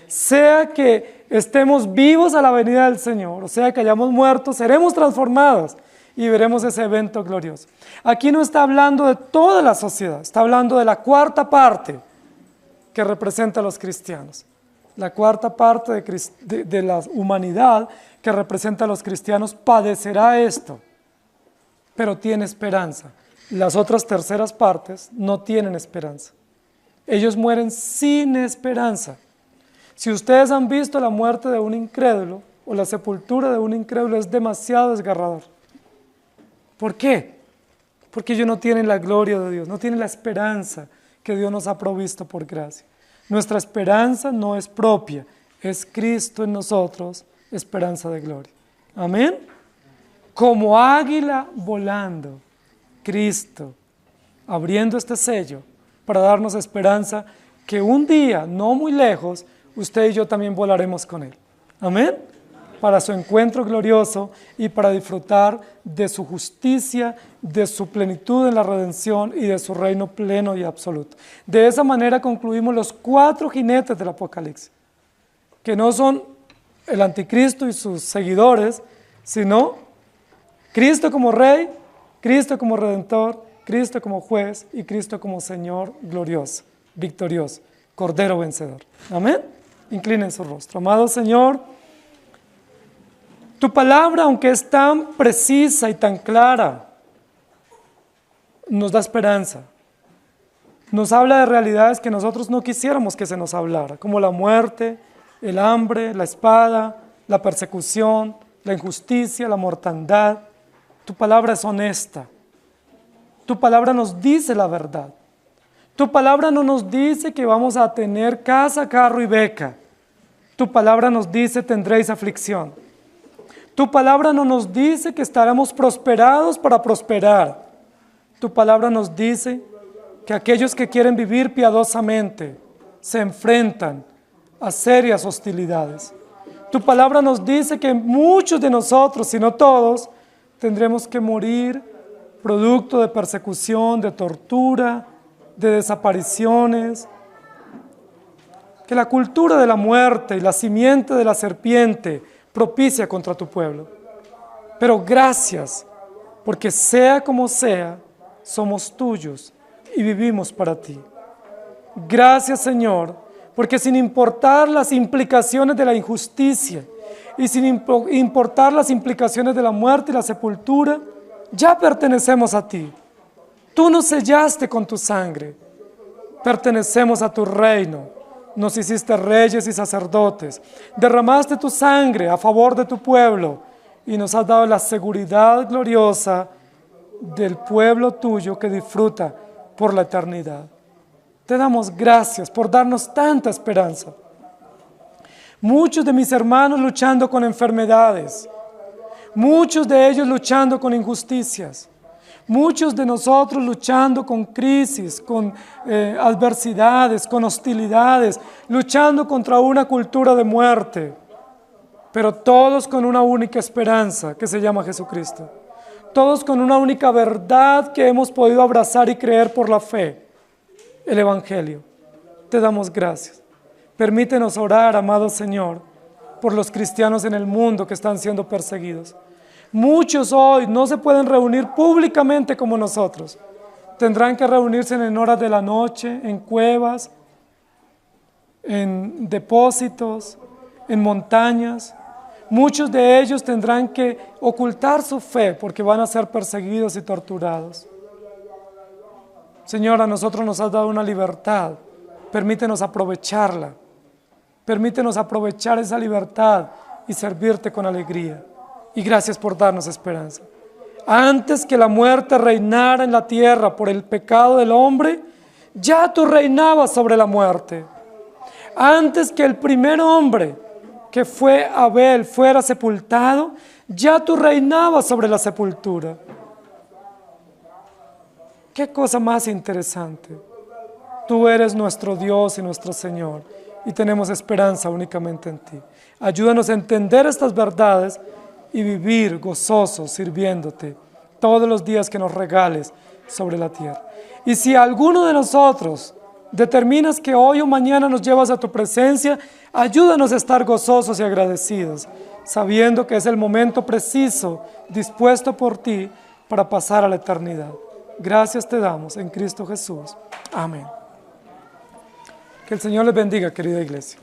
Sea que estemos vivos a la venida del Señor, o sea que hayamos muerto, seremos transformados y veremos ese evento glorioso. Aquí no está hablando de toda la sociedad, está hablando de la cuarta parte que representa a los cristianos. La cuarta parte de la humanidad que representa a los cristianos padecerá esto, pero tiene esperanza. Las otras terceras partes no tienen esperanza. Ellos mueren sin esperanza. Si ustedes han visto la muerte de un incrédulo o la sepultura de un incrédulo, es demasiado desgarrador. ¿Por qué? Porque ellos no tienen la gloria de Dios, no tienen la esperanza que Dios nos ha provisto por gracia. Nuestra esperanza no es propia, es Cristo en nosotros, esperanza de gloria. Amén. Como águila volando, Cristo abriendo este sello para darnos esperanza que un día, no muy lejos, usted y yo también volaremos con Él. Amén. Para su encuentro glorioso y para disfrutar de su justicia, de su plenitud en la redención y de su reino pleno y absoluto. De esa manera concluimos los 4 jinetes del Apocalipsis, que no son el anticristo y sus seguidores, sino Cristo como Rey, Cristo como Redentor, Cristo como Juez y Cristo como Señor glorioso, victorioso, Cordero vencedor. Amén. Inclinen su rostro. Amado Señor, tu palabra, aunque es tan precisa y tan clara, nos da esperanza. Nos habla de realidades que nosotros no quisiéramos que se nos hablara, como la muerte, el hambre, la espada, la persecución, la injusticia, la mortandad. Tu palabra es honesta. Tu palabra nos dice la verdad. Tu palabra no nos dice que vamos a tener casa, carro y beca. Tu palabra nos dice tendréis aflicción. Tu palabra no nos dice que estaremos prosperados para prosperar. Tu palabra nos dice que aquellos que quieren vivir piadosamente se enfrentan a serias hostilidades. Tu palabra nos dice que muchos de nosotros, si no todos, tendremos que morir producto de persecución, de tortura, de desapariciones. Que la cultura de la muerte y la simiente de la serpiente propicia contra tu pueblo. Pero gracias, porque sea como sea, somos tuyos y vivimos para ti. Gracias, Señor, porque sin importar las implicaciones de la injusticia y sin importar las implicaciones de la muerte y la sepultura, ya pertenecemos a ti. Tú nos sellaste con tu sangre. Pertenecemos a tu reino. Nos hiciste reyes y sacerdotes. Derramaste tu sangre a favor de tu pueblo y nos has dado la seguridad gloriosa del pueblo tuyo que disfruta por la eternidad. Te damos gracias por darnos tanta esperanza. Muchos de mis hermanos luchando con enfermedades, muchos de ellos luchando con injusticias, muchos de nosotros luchando con crisis, con adversidades, con hostilidades, luchando contra una cultura de muerte, pero todos con una única esperanza que se llama Jesucristo. Todos con una única verdad que hemos podido abrazar y creer por la fe, el Evangelio. Te damos gracias. Permítenos orar, amado Señor, por los cristianos en el mundo que están siendo perseguidos. Muchos hoy no se pueden reunir públicamente como nosotros. Tendrán que reunirse en horas de la noche, en cuevas, en depósitos, en montañas. Muchos de ellos tendrán que ocultar su fe porque van a ser perseguidos y torturados. Señor, a nosotros nos has dado una libertad. Permítenos aprovecharla. Permítenos aprovechar esa libertad y servirte con alegría. Y gracias por darnos esperanza. Antes que la muerte reinara en la tierra por el pecado del hombre, ya tú reinabas sobre la muerte. Antes que el primer hombre, que fue Abel, fuera sepultado, ya tú reinabas sobre la sepultura. Qué cosa más interesante. Tú eres nuestro Dios y nuestro Señor y tenemos esperanza únicamente en ti. Ayúdanos a entender estas verdades y vivir gozosos sirviéndote todos los días que nos regales sobre la tierra. Y si alguno de nosotros determinas que hoy o mañana nos llevas a tu presencia, ayúdanos a estar gozosos y agradecidos, sabiendo que es el momento preciso, dispuesto por ti, para pasar a la eternidad. Gracias te damos en Cristo Jesús. Amén. Que el Señor les bendiga, querida iglesia.